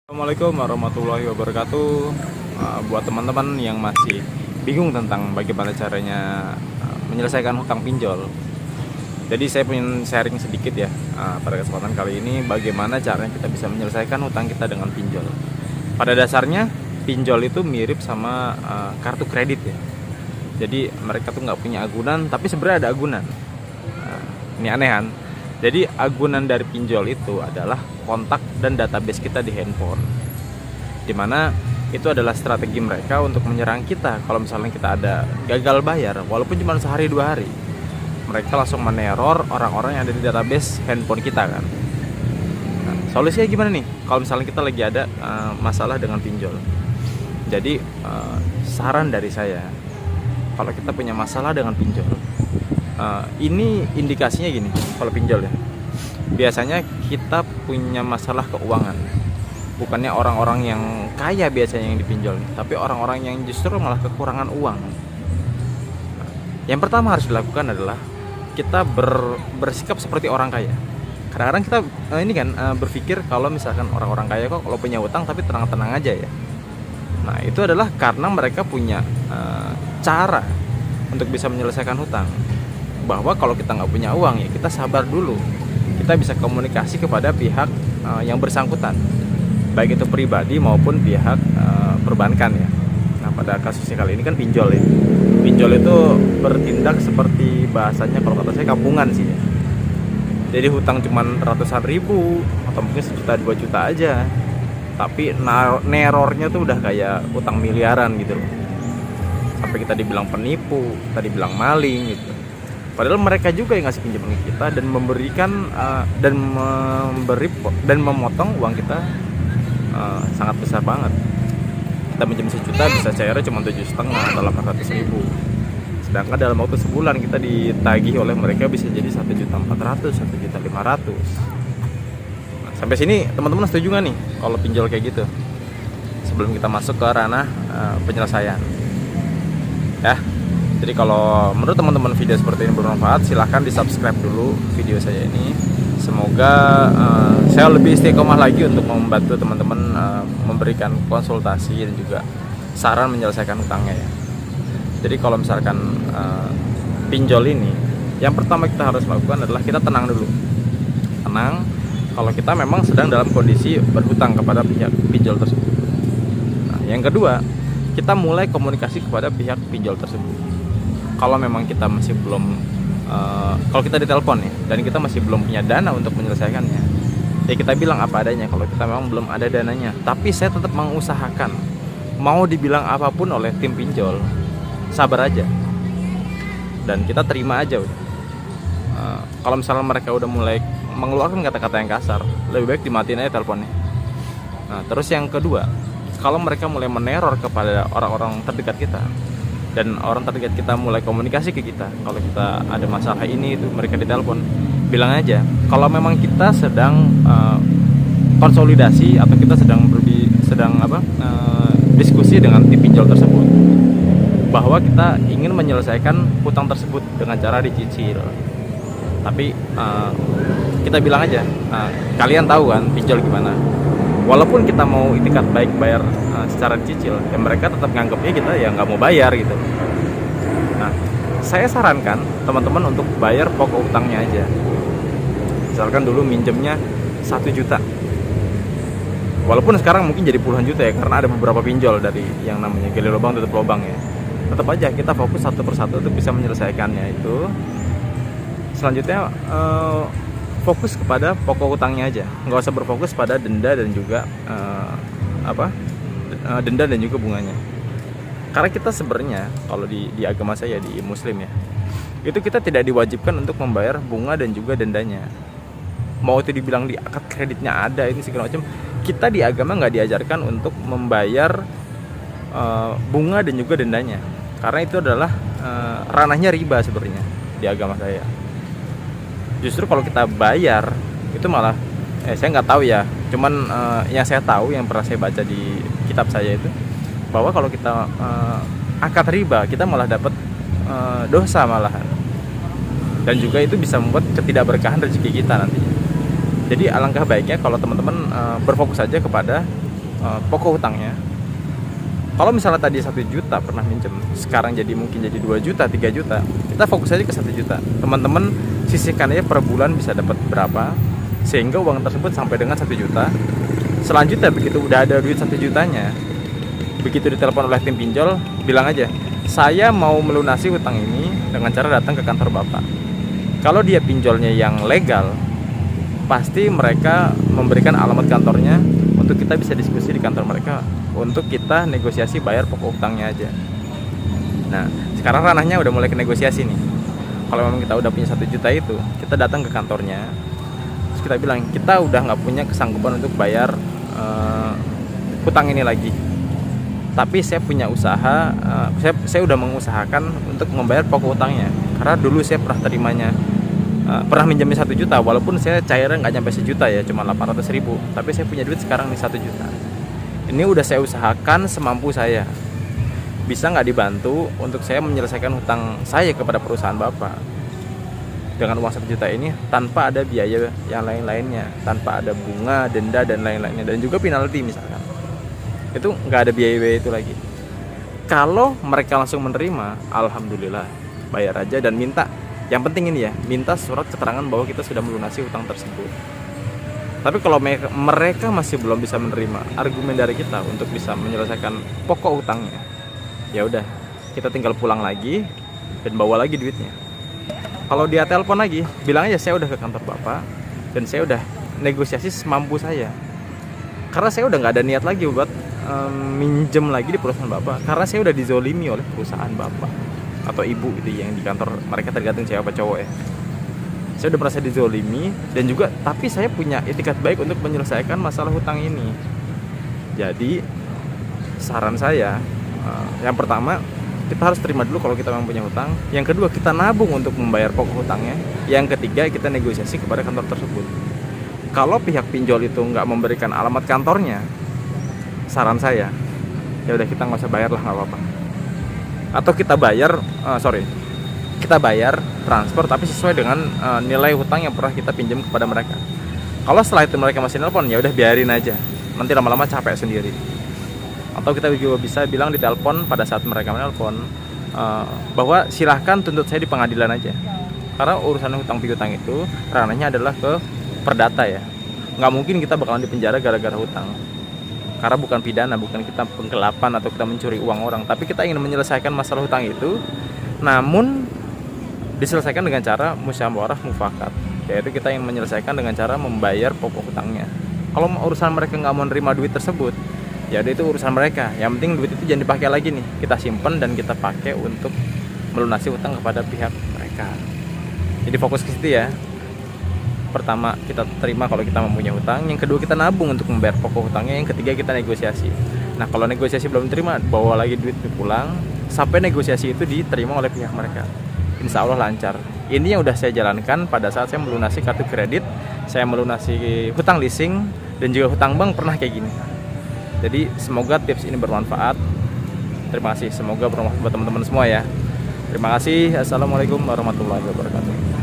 Assalamualaikum warahmatullahi wabarakatuh. Buat teman-teman yang masih bingung tentang bagaimana caranya menyelesaikan hutang pinjol, jadi saya ingin sharing sedikit ya pada kesempatan kali ini bagaimana caranya kita bisa menyelesaikan hutang kita dengan pinjol. Pada dasarnya pinjol itu mirip sama kartu kredit ya. Jadi mereka tuh nggak punya agunan, tapi sebenarnya ada agunan. Ini aneh kan? Jadi agunan dari pinjol itu adalah kontak dan database kita di handphone, dimana itu adalah strategi mereka untuk menyerang kita. Kalau misalnya kita ada gagal bayar, walaupun cuma sehari 2 hari, mereka langsung meneror orang-orang yang ada di database handphone kita kan. Nah, solusinya gimana nih kalau misalnya kita lagi ada masalah dengan pinjol? Jadi saran dari saya, kalau kita punya masalah dengan pinjol, ini indikasinya gini. Kalau pinjol ya, biasanya kita punya masalah keuangan. Bukannya orang-orang yang kaya biasanya yang dipinjol, tapi orang-orang yang justru malah kekurangan uang. Yang pertama harus dilakukan adalah kita bersikap seperti orang kaya. Kadang-kadang kita berpikir kalau misalkan orang-orang kaya kok kalau punya utang tapi tenang-tenang aja ya. Nah itu adalah karena mereka punya cara untuk bisa menyelesaikan hutang. Bahwa kalau kita nggak punya uang ya kita sabar dulu. Kita bisa komunikasi kepada pihak yang bersangkutan, baik itu pribadi maupun pihak perbankan ya. Nah pada kasusnya kali ini kan pinjol ya. Pinjol itu bertindak seperti bahasanya kalau kata saya kampungan sih ya. Jadi hutang cuman ratusan ribu atau mungkin 1-2 juta aja, tapi nerornya tuh udah kayak utang miliaran gitu loh. Sampai kita dibilang penipu, kita dibilang maling gitu. Padahal mereka juga yang ngasih pinjaman ke kita dan memberikan dan memotong uang kita sangat besar banget. Kita pinjam 1 juta bisa cairnya cuma 7,5 atau 800.000. Sedangkan dalam waktu sebulan kita ditagih oleh mereka bisa jadi 1.400.000, 1.500.000. Nah, sampai sini teman-teman setuju nggak nih kalau pinjol kayak gitu? Sebelum kita masuk ke ranah penyelesaian, ya. Jadi kalau menurut teman-teman video seperti ini bermanfaat, silahkan di subscribe dulu video saya ini. Semoga saya lebih istiqomah lagi untuk membantu teman-teman memberikan konsultasi dan juga saran menyelesaikan hutangnya ya. Jadi kalau misalkan pinjol ini, yang pertama kita harus lakukan adalah kita tenang dulu. Tenang kalau kita memang sedang dalam kondisi berhutang kepada pihak pinjol tersebut. Nah, yang kedua, kita mulai komunikasi kepada pihak pinjol tersebut. Kalau memang kita masih belum kalau kita ditelepon ya dan kita masih belum punya dana untuk menyelesaikannya, ya kita bilang apa adanya. Kalau kita memang belum ada dananya, tapi saya tetap mengusahakan, mau dibilang apapun oleh tim pinjol, sabar aja dan kita terima aja udah. Kalau misalnya mereka udah mulai mengeluarkan kata-kata yang kasar, lebih baik dimatiin aja teleponnya. Nah, terus yang kedua, kalau mereka mulai meneror kepada orang-orang terdekat kita dan orang terdekat kita mulai komunikasi ke kita, kalau kita ada masalah ini itu mereka ditelepon, bilang aja kalau memang kita sedang konsolidasi atau kita sedang diskusi dengan tim pinjol tersebut bahwa kita ingin menyelesaikan hutang tersebut dengan cara dicicil. Tapi kita bilang aja, kalian tahu kan pinjol gimana. Walaupun kita mau itikat baik bayar secara cicil, ya mereka tetap nganggapnya kita ya nggak mau bayar gitu. Nah, saya sarankan teman-teman untuk bayar pokok utangnya aja. Misalkan dulu minjemnya 1 juta. Walaupun sekarang mungkin jadi puluhan juta ya, karena ada beberapa pinjol dari yang namanya gali lubang tutup lubang ya. Tetap aja kita fokus satu persatu untuk bisa menyelesaikannya itu. Selanjutnya fokus kepada pokok utangnya aja, nggak usah berfokus pada denda dan juga denda dan juga bunganya. Karena kita sebenarnya kalau di agama saya, di Muslim ya, itu kita tidak diwajibkan untuk membayar bunga dan juga dendanya. Mau itu dibilang di akad kreditnya ada ini segala macam, kita di agama nggak diajarkan untuk membayar bunga dan juga dendanya, karena itu adalah ranahnya riba sebenarnya di agama saya. Justru kalau kita bayar itu malah saya nggak tahu ya, cuman yang saya tahu, yang pernah saya baca di kitab saya itu, bahwa kalau kita akad riba kita malah dapat dosa malahan, dan juga itu bisa membuat ketidakberkahan rezeki kita nantinya. Jadi alangkah baiknya kalau teman-teman berfokus saja kepada pokok hutangnya. Kalau misalnya tadi 1 juta pernah minjem, sekarang jadi mungkin jadi 2 juta, 3 juta, kita fokus aja ke 1 juta. Teman-teman sisihkan aja per bulan bisa dapat berapa, sehingga uang tersebut sampai dengan 1 juta. Selanjutnya begitu udah ada duit 1 jutanya, begitu ditelepon oleh tim pinjol, bilang aja, saya mau melunasi hutang ini dengan cara datang ke kantor Bapak. Kalau dia pinjolnya yang legal, pasti mereka memberikan alamat kantornya untuk kita bisa diskusi di kantor mereka, untuk kita negosiasi bayar pokok hutangnya aja. Nah, sekarang ranahnya udah mulai ke negosiasi nih. Kalau memang kita udah punya 1 juta itu, kita datang ke kantornya, terus kita bilang, kita udah nggak punya kesanggupan untuk bayar hutang ini lagi. Tapi saya punya usaha, saya udah mengusahakan untuk membayar pokok hutangnya. Karena dulu saya pernah minjemin 1 juta, walaupun saya cairnya nggak nyampe 1 juta ya, cuma 800.000. Tapi saya punya duit sekarang nih 1 juta. Ini udah saya usahakan semampu saya. Bisa nggak dibantu untuk saya menyelesaikan hutang saya kepada perusahaan Bapak dengan uang 1 juta ini tanpa ada biaya yang lain-lainnya, tanpa ada bunga, denda dan lain-lainnya, dan juga penalti misalkan. Itu nggak ada biaya itu lagi. Kalau mereka langsung menerima, alhamdulillah, bayar aja dan minta. Yang penting ini ya, minta surat keterangan bahwa kita sudah melunasi hutang tersebut. Tapi kalau mereka masih belum bisa menerima argumen dari kita untuk bisa menyelesaikan pokok hutangnya, ya udah, kita tinggal pulang lagi dan bawa lagi duitnya. Kalau dia telepon lagi, bilang aja saya udah ke kantor Bapak dan saya udah negosiasi semampu saya. Karena saya udah nggak ada niat lagi buat minjem lagi di perusahaan Bapak, karena saya udah dizolimi oleh perusahaan Bapak atau ibu gitu yang di kantor mereka, tergantung cewek apa cowok ya. Saya udah merasa dizolimi dan juga, tapi saya punya etikat baik untuk menyelesaikan masalah hutang ini. Jadi saran saya, yang pertama, kita harus terima dulu kalau kita memang punya hutang. Yang kedua, kita nabung untuk membayar pokok hutangnya. Yang ketiga, kita negosiasi kepada kantor tersebut. Kalau pihak pinjol itu nggak memberikan alamat kantornya, saran saya, ya udah, kita nggak usah bayar lah, nggak apa-apa. Atau kita bayar, kita bayar transfer tapi sesuai dengan nilai hutang yang pernah kita pinjam kepada mereka. Kalau setelah itu mereka masih nelpon, ya udah biarin aja, nanti lama-lama capek sendiri. Atau kita juga bisa bilang di telepon pada saat mereka menelpon, bahwa silahkan tuntut saya di pengadilan aja, karena urusan hutang piutang itu ranahnya adalah ke perdata ya. Nggak mungkin kita bakalan dipenjara gara-gara hutang, karena bukan pidana, bukan kita penggelapan atau kita mencuri uang orang, tapi kita ingin menyelesaikan masalah hutang itu, namun diselesaikan dengan cara musyawarah mufakat, yaitu kita ingin menyelesaikan dengan cara membayar pokok hutangnya. Kalau urusan mereka nggak mau nerima duit tersebut, ya itu urusan mereka. Yang penting duit itu jangan dipakai lagi nih, kita simpen dan kita pakai untuk melunasi hutang kepada pihak mereka. Jadi fokus ke situ ya. Pertama, kita terima kalau kita mempunyai hutang. Yang kedua, kita nabung untuk membayar pokok hutangnya. Yang ketiga, kita negosiasi. Nah, kalau negosiasi belum terima, bawa lagi duit pulang sampai negosiasi itu diterima oleh pihak mereka. Insya Allah lancar. Ini yang udah saya jalankan pada saat saya melunasi kartu kredit, saya melunasi hutang leasing, dan juga hutang bank pernah kayak gini. Jadi semoga tips ini bermanfaat. Terima kasih, semoga bermanfaat buat teman-teman semua ya. Terima kasih. Assalamualaikum warahmatullahi wabarakatuh.